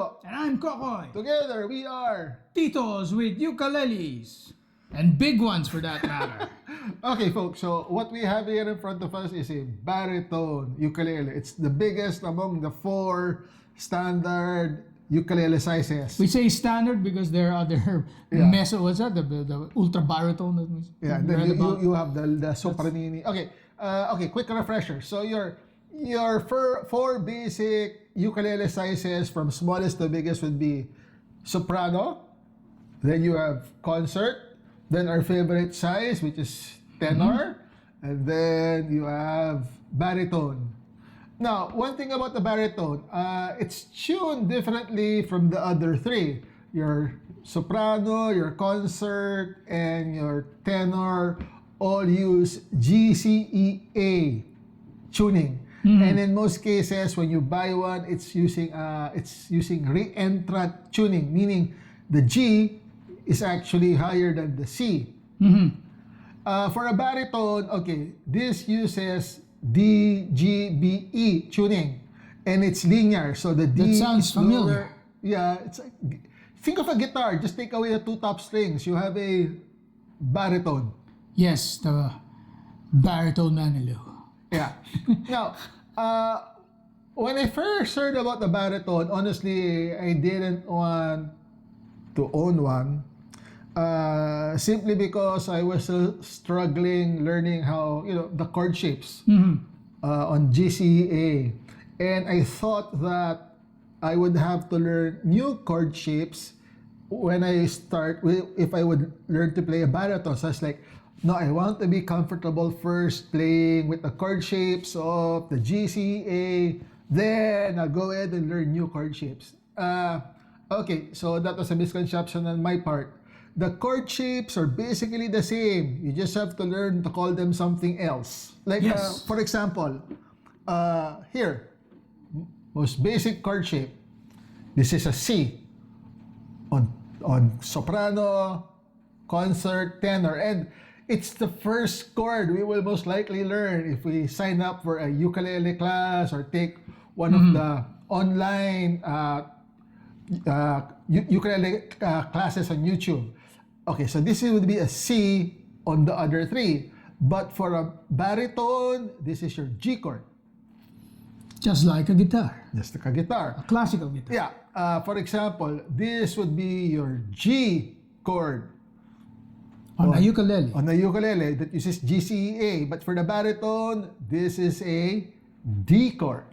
Mahalo. And I'm Kokoy. Together we are... TITOS with ukuleles. And big ones for that matter. Okay, folks, so what we have here in front of us is a baritone ukulele. It's the biggest among the 4 standard ukulele sizes. We say standard because there are other what's that? The ultra baritone that we then you have the sopranini. Okay, okay, quick refresher. So your 4 basic ukulele sizes from smallest to biggest would be soprano, then you have concert, then our favorite size, which is tenor, and then you have baritone. Now, one thing about the baritone, it's tuned differently from the other 3. Your soprano, your concert, and your tenor all use GCEA tuning. And in most cases, when you buy one, it's using re-entrant tuning, meaning the G is actually higher than the C. For a baritone, okay, this uses D, G, B, E tuning, and it's linear. So the D that sounds is familiar. Lower. Yeah, it's like, think of a guitar. Just take away the 2 top strings. You have a baritone. Yes, the baritone Manilow. Yeah. Now, when I first heard about the baritone, honestly, I didn't want to own one. Simply because I was struggling learning how, the chord shapes on GCEA. And I thought that I would have to learn new chord shapes when if I would learn to play a baritone. So I was like, no, I want to be comfortable first playing with the chord shapes of the GCEA, then I'll go ahead and learn new chord shapes. Okay, so that was a misconception on my part. The chord shapes are basically the same. You just have to learn to call them something else. Like, for example, here, most basic chord shape. This is a C on soprano, concert, tenor, and it's the first chord we will most likely learn if we sign up for a ukulele class or take one of the online ukulele classes on YouTube. Okay, so this would be a C on the other 3. But for a baritone, this is your G chord. Just like a guitar. Just like a guitar. A classical guitar. Yeah. For example, this would be your G chord. On a ukulele. On a ukulele that uses GCEA. But for the baritone, this is a D chord.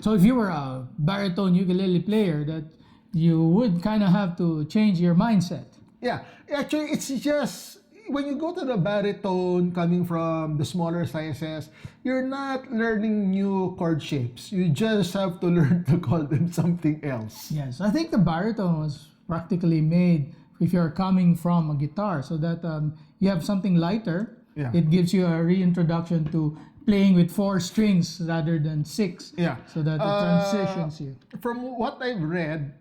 So if you were a baritone ukulele player, that you would kind of have to change your mindset. Yeah, actually, it's just when you go to the baritone coming from the smaller sizes, you're not learning new chord shapes. You just have to learn to call them something else. Yes, I think the baritone was practically made if you're coming from a guitar, so that you have something lighter. Yeah. It gives you a reintroduction to playing with 4 strings rather than 6. Yeah. So that it transitions you. From what I've read,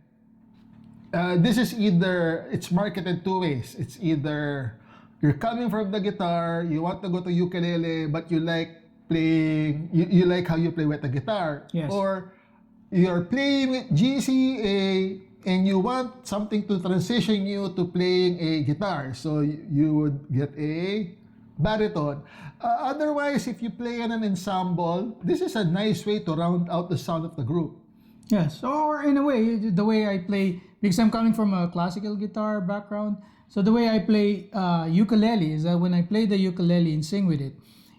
this is it's marketed 2 ways. It's either you're coming from the guitar, you want to go to ukulele, but you like playing, you like how you play with the guitar. Yes. Or you're playing with GCA and you want something to transition you to playing a guitar. So you would get a baritone. Otherwise, if you play in an ensemble, this is a nice way to round out the sound of the group. Yes, or in a way, the way I play, because I'm coming from a classical guitar background, so the way I play ukulele is that when I play the ukulele and sing with it,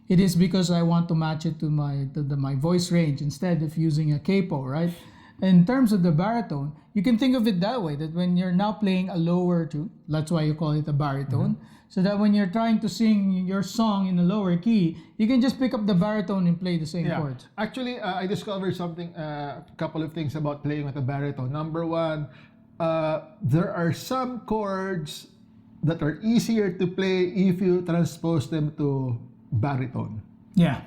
it is because I want to match it to my voice range instead of using a capo, right? In terms of the baritone, you can think of it that way, that when you're now playing a lower tune, that's why you call it a baritone, so that when you're trying to sing your song in a lower key, you can just pick up the baritone and play the same chords. Actually, I discovered a couple of things about playing with a baritone. Number 1, there are some chords that are easier to play if you transpose them to baritone. Yeah.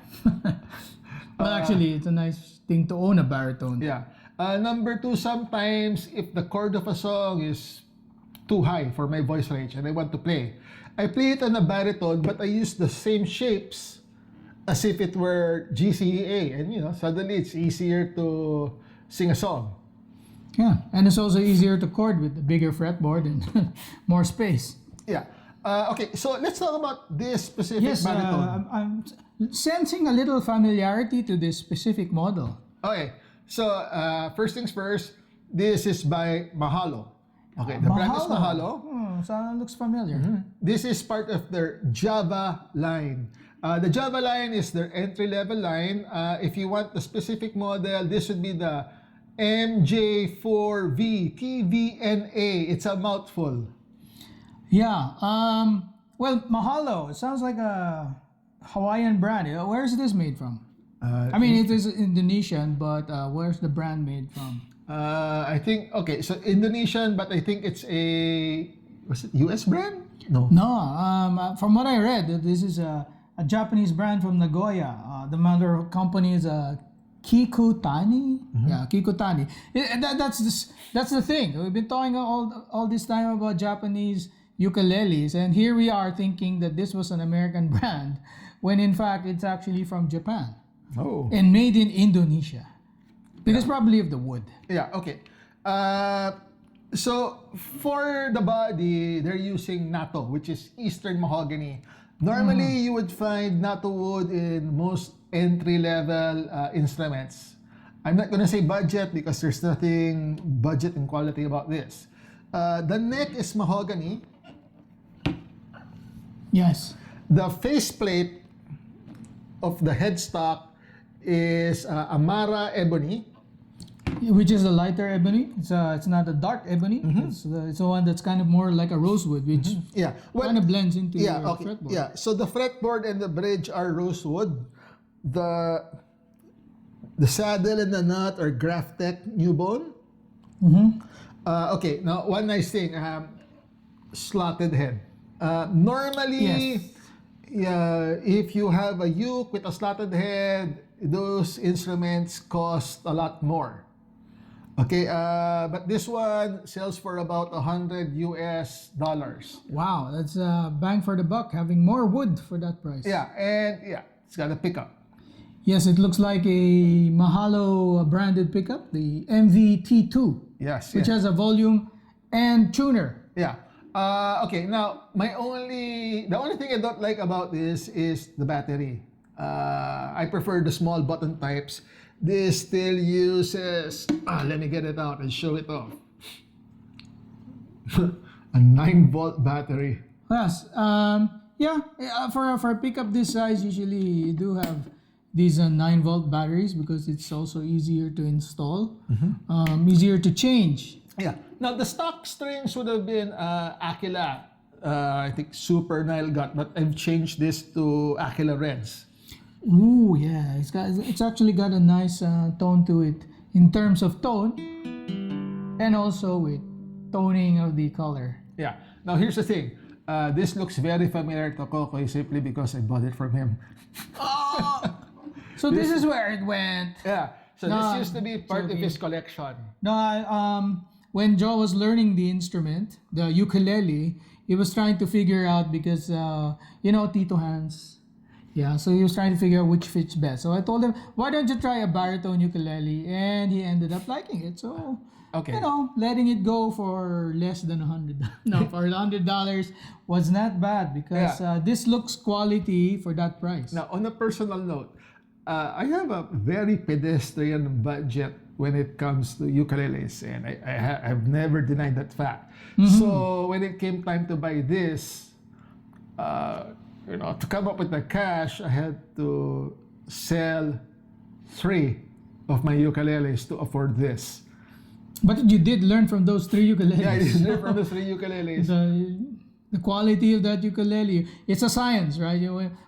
Well, actually, it's a nice thing to own a baritone. Yeah. Number 2, sometimes if the chord of a song is too high for my voice range and I want to play, I play it on a baritone, but I use the same shapes as if it were GCEA, and suddenly it's easier to sing a song. Yeah, and it's also easier to chord with the bigger fretboard and more space. Yeah. Okay, so let's talk about this specific Yes, baritone. I'm sensing a little familiarity to this specific model. Okay, so first things first, this is by Mahalo. Okay, the brand is Mahalo. So looks familiar. This is part of their Java line. The Java line is their entry-level line. If you want the specific model, this would be the MJ4V TVNA. It's a mouthful. Yeah. Well, Mahalo. It sounds like a Hawaiian brand. Where is this made from? I mean, it is Indonesian, but where's the brand made from? I think, okay, so Indonesian, but I think it's was it US brand? No. No. From what I read, this is a Japanese brand from Nagoya. The mother company is Kikutani. Yeah, Kikutani. That's the thing. We've been talking all this time about Japanese ukuleles, and here we are thinking that this was an American brand, when in fact it's actually from Japan Oh. and made in Indonesia, because probably of the wood. Yeah, okay. So for the body, they're using natto, which is Eastern mahogany. Normally, you would find natto wood in most entry-level instruments. I'm not gonna say budget because there's nothing budget and quality about this. The neck is mahogany. Yes. The faceplate of the headstock is Amara ebony. Which is a lighter ebony. It's not a dark ebony. It's the one that's kind of more like a rosewood, which Yeah, well, kind of blends into yeah, your okay, fretboard. yeah. So the fretboard and the bridge are rosewood. The saddle and the nut are Graphtec new bone. Okay, now one nice thing, slotted head. Normally, Yes. yeah, if you have a uke with a slotted head, those instruments cost a lot more. Okay, but this one sells for about $100 US. Wow, that's a bang for the buck, having more wood for that price. Yeah, and yeah, it's got a pickup. Yes, it looks like a Mahalo branded pickup, the MVT2, Yes, which yes. has a volume and tuner. Yeah. Okay, now the only thing I don't like about this is the battery. I prefer the small button types. This still uses, let me get it out and show it off. A 9-volt battery. Yes, for a pickup this size, usually you do have these 9-volt batteries because it's also easier to install, easier to change. Yeah. Now the stock strings would have been Aquila, I think Super Nile Gut, but I've changed this to Aquila Reds. Ooh, yeah, it's actually got a nice tone to it in terms of tone, and also with toning of the color. Yeah. Now here's the thing. This looks very familiar to Kokoy simply because I bought it from him. So this is where it went. Yeah. So No, this used to be part of joking. his collection. No, when Joe was learning the instrument, the ukulele, he was trying to figure out because Tito hands. Yeah, so he was trying to figure out which fits best. So I told him, why don't you try a baritone ukulele? And he ended up liking it. So, Okay. letting it go for less than $100. No, for $100 was not bad because this looks quality for that price. Now, on a personal note, I have a very pedestrian budget when it comes to ukuleles, and I've never denied that fact. So when it came time to buy this, to come up with the cash, I had to sell 3 of my ukuleles to afford this. But you did learn from those 3 ukuleles. Yeah, I did learn from the 3 ukuleles. The quality of that ukulele, it's a science, right?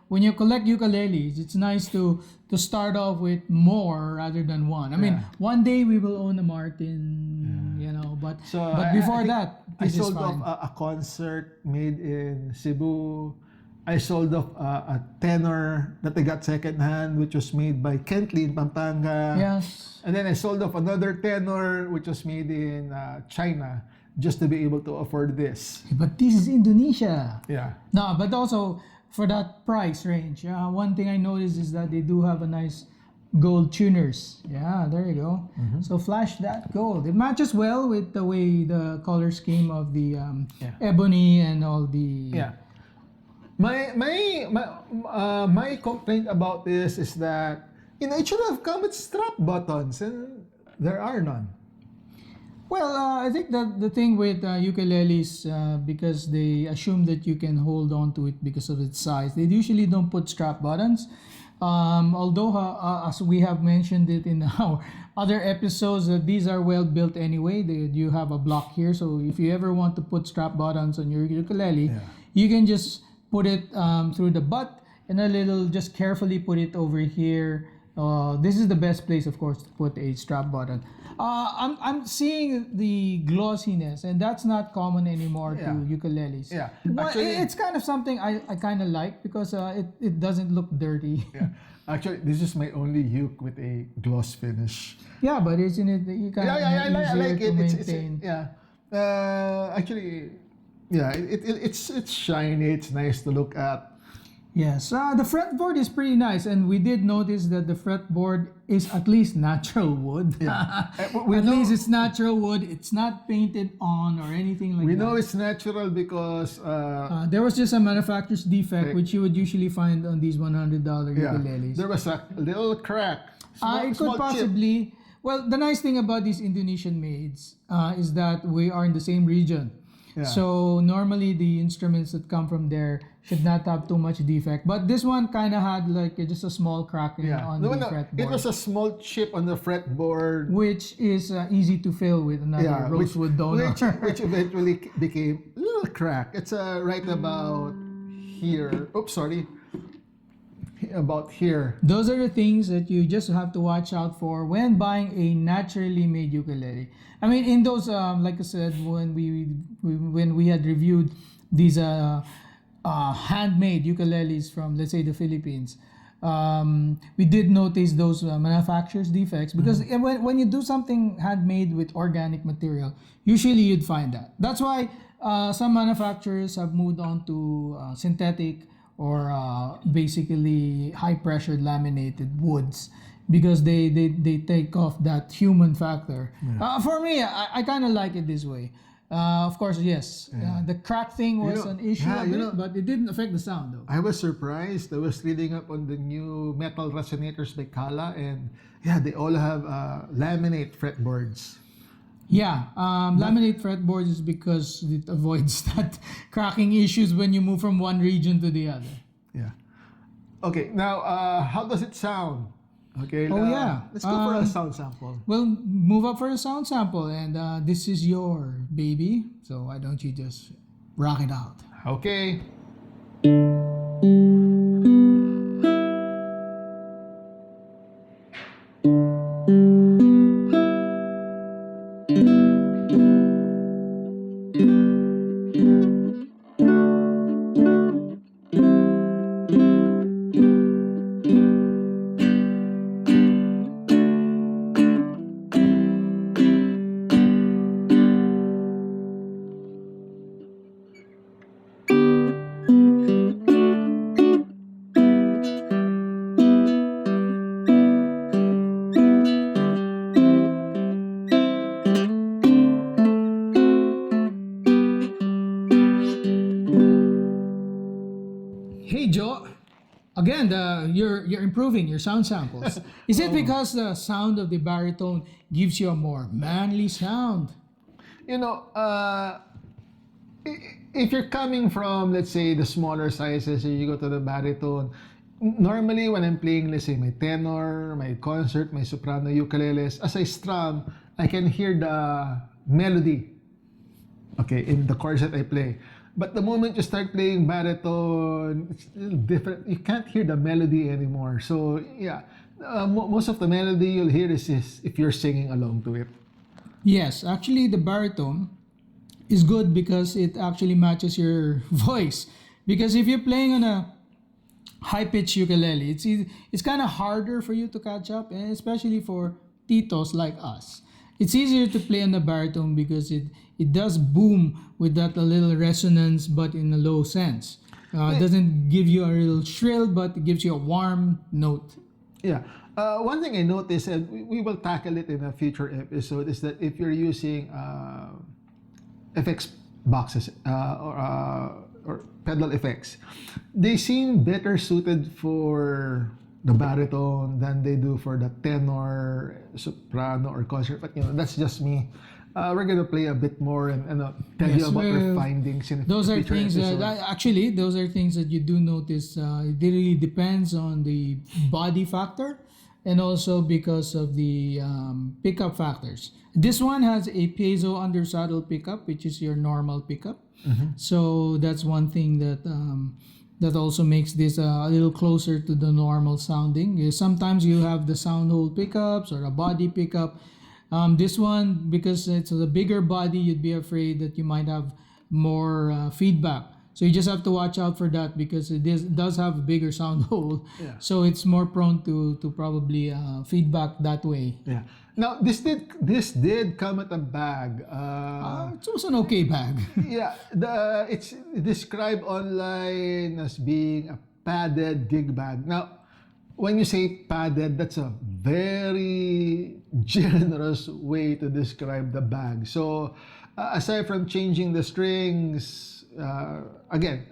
When you collect ukuleles, it's nice to start off with more rather than one. I mean, one day we will own a Martin, but So but I before think that, I this is sold fine. off a concert made in Cebu. I sold off a tenor that I got secondhand, which was made by Kentley in Pampanga. Yes. And then I sold off another tenor, which was made in China, just to be able to afford this. But this is Indonesia. Yeah. No, but also for that price range, one thing I noticed is that they do have a nice gold tuners. Yeah, there you go. So flash that gold. It matches well with the way the color scheme of the ebony and all the. Yeah. My complaint about this is that it should have come with strap buttons, and there are none. Well, I think that the thing with ukuleles, because they assume that you can hold on to it because of its size, they usually don't put strap buttons. Although, as we have mentioned it in our other episodes, these are well built anyway. You have a block here, so if you ever want to put strap buttons on your ukulele, you can just put it through the butt and just carefully put it over here. This is the best place, of course, to put a strap button. I'm seeing the glossiness, and that's not common anymore to ukuleles. Yeah, Well, actually, it's kind of something I kind of like because it doesn't look dirty. yeah. Actually, this is my only uke with a gloss finish. Yeah, but isn't it you kind of I like easier it. to It's maintain? actually, yeah. It's shiny. It's nice to look at. Yes, the fretboard is pretty nice, and we did notice that the fretboard is at least natural wood. Yeah. At least it's natural wood. It's not painted on or anything like We that. know it's natural because There was just a manufacturer's defect, which you would usually find on these $100 ukuleles. there was a little crack. It could Small chip. possibly. Well, the nice thing about these Indonesian maids is that we are in the same region. Yeah. So normally the instruments that come from there should not have too much defect. But this one kind of had like just a small crack on the fretboard. It was a small chip on the fretboard. Which is easy to fill with another rosewood donor. Which eventually became a little crack. It's right about here. Oops, sorry. About here. Those are the things that you just have to watch out for when buying a naturally made ukulele. I mean, in those, like I said, when we had reviewed these handmade ukuleles from, let's say, the Philippines, we did notice those manufacturer's defects because when you do something handmade with organic material, usually you'd find that. That's why some manufacturers have moved on to synthetic or basically high pressure laminated woods because they take off that human factor. For me, I kind of like it this way. Of course, yes, the crack thing was an issue a bit, but it didn't affect the sound though. I was surprised. I was reading up on the new metal resonators by Kala, and they all have laminate fretboards. Yeah, laminate fretboards is because it avoids that cracking issues when you move from one region to the other. Yeah. Okay, now how does it sound? Okay. Let's go for a sound sample. We'll move up for a sound sample, and this is your baby. So why don't you just rock it out? Okay. Hey Joe, again, you're improving your sound samples. Is it because the sound of the baritone gives you a more manly sound? If you're coming from, let's say, the smaller sizes and you go to the baritone, normally when I'm playing, let's say, my tenor, my concert, my soprano ukuleles, as I strum, I can hear the melody, in the chords that I play. But the moment you start playing baritone, it's a little different. You can't hear the melody anymore. So, most of the melody you'll hear is if you're singing along to it. Yes, actually the baritone is good because it actually matches your voice. Because if you're playing on a high-pitched ukulele, it's kind of harder for you to catch up, and especially for TITOS like us. It's easier to play on the baritone because it does boom with that a little resonance, but in a low sense. It doesn't give you a real shrill, but it gives you a warm note. Yeah. One thing I noticed, and we will tackle it in a future episode, is that if you're using FX boxes or pedal effects, they seem better suited for the baritone than they do for the tenor, soprano, or concert. But that's just me. We're gonna play a bit more and tell you about our findings in those a are future things episode. actually those are things that you do notice. It really depends on the body factor and also because of the pickup factors. This one has a piezo under saddle pickup, which is your normal pickup. So that's one thing that that also makes this a little closer to the normal sounding. Sometimes you have the sound hole pickups or a body pickup. This one, because it's a bigger body, you'd be afraid that you might have more feedback. So you just have to watch out for that because does have a bigger sound hole. Yeah. So it's more prone to probably feedback that way. Yeah. Now this did come at a bag. It was an okay bag. Yeah, it's described online as being a padded gig bag. Now, when you say padded, that's a very generous way to describe the bag. So, aside from changing the strings, again,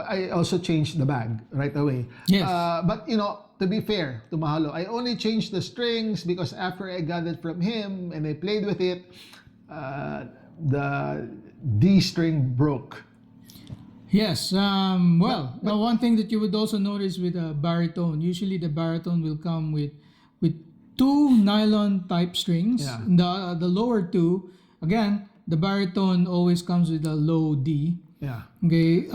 I also changed the bag right away. Yes. But to be fair to Mahalo, I only changed the strings because after I got it from him and I played with it, the D string broke. Yes. Well, one thing that you would also notice with a baritone, usually the baritone will come with two nylon type strings. Yeah. The lower two, again, the baritone always comes with a low D. Yeah. Okay.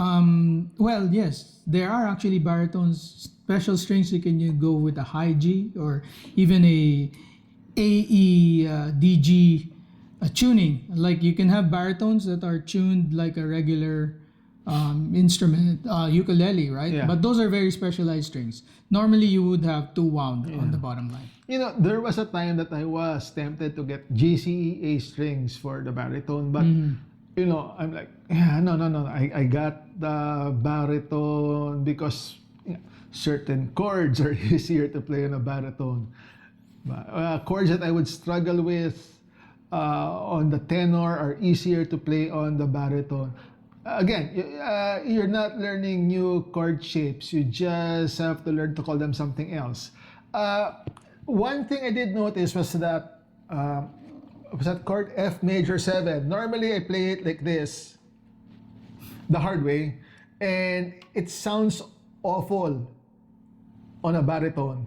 Well, yes, there are actually baritones special strings. You can go with a high G or even a AE DG tuning. Like you can have baritones that are tuned like a regular instrument, ukulele, right? Yeah. But those are very specialized strings. Normally, you would have two wound on the bottom line. There was a time that I was tempted to get GCEA strings for the baritone, but I'm like, yeah, no. I got the baritone because certain chords are easier to play on a baritone. Chords that I would struggle with on the tenor are easier to play on the baritone. Again, you're not learning new chord shapes. You just have to learn to call them something else. One thing I did notice was that chord F major 7. Normally I play it like this, the hard way, and it sounds awful on a baritone.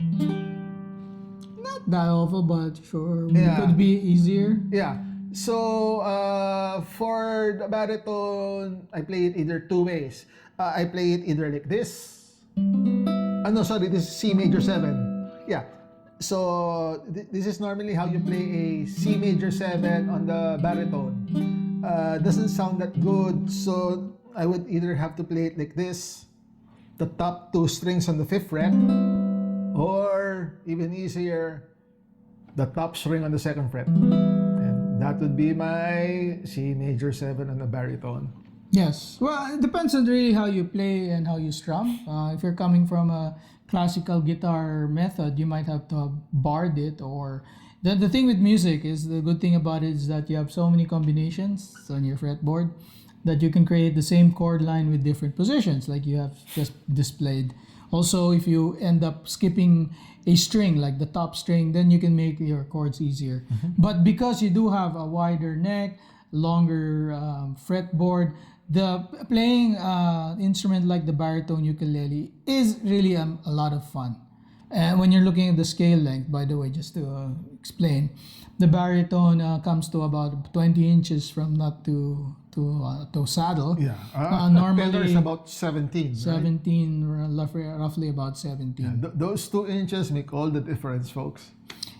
Not that awful, but sure, Yeah. could be easier. Yeah. So for the baritone, I play it either two ways. I play it either like this. No, sorry, this is C major 7. Yeah. So this is normally how you play a C major 7 on the baritone. Doesn't sound that good, so I would either have to play it like this, the top two strings on the 5th fret, or even easier, the top string on the 2nd fret. And that would be my C major 7 on the baritone. Yes. Well, it depends on really how you play and how you strum. If you're coming from a classical guitar method, you might have to have barred it. Or the thing with music is the good thing about it is that you have so many combinations on your fretboard that you can create the same chord line with different positions, like you have just displayed. Also, if you end up skipping a string, like the top string, then you can make your chords easier. But because you do have a wider neck, longer fretboard, the playing instrument like the baritone ukulele is really a lot of fun. And when you're looking at the scale length, by the way, just to explain, the baritone comes to about 20 inches from nut to saddle. Yeah. Normally Tenor is about 17. Right? 17, roughly about 17. Yeah, those 2 inches make all the difference, folks.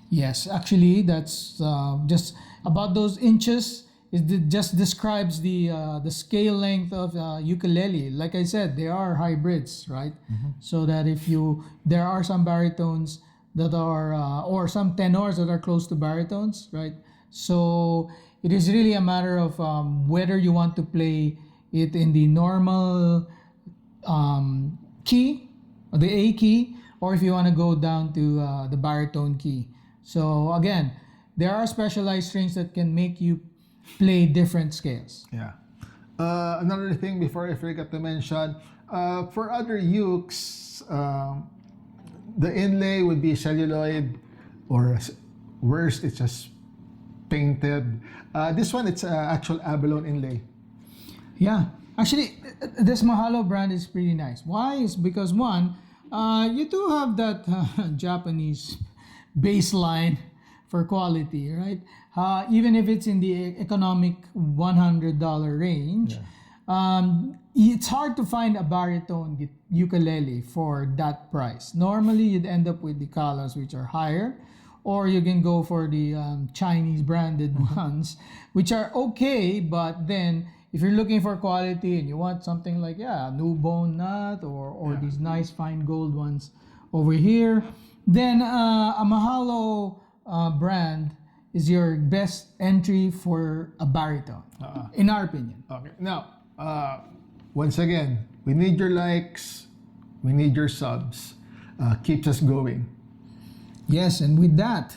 Yes, actually, that's just about those inches. It just describes the scale length of ukulele. Like I said, they are hybrids, right? So that there are some baritones that are, or some tenors that are close to baritones, right? So it is really a matter of whether you want to play it in the normal key, or the A key, or if you want to go down to the baritone key. So again, there are specialized strings that can make you play different scales. Yeah. Another thing before I forgot to mention, for other ukes, the inlay would be celluloid, or worst, it's just painted. This one, it's actual abalone inlay. Yeah, actually, this Mahalo brand is pretty nice. Why? Is because one, you do have that Japanese baseline for quality, right? Even if it's in the economic $100 range, it's hard to find a baritone ukulele for that price. Normally, you'd end up with the colors which are higher, or you can go for the Chinese branded ones, which are okay, but then if you're looking for quality and you want something like a new bone nut or these nice fine gold ones over here, then a Mahalo brand is your best entry for a baritone, in our opinion. Okay. Now, once again, we need your likes, we need your subs. Keeps us going. Yes, and with that,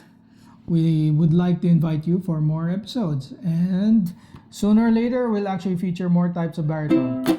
we would like to invite you for more episodes. And sooner or later, we'll actually feature more types of baritone.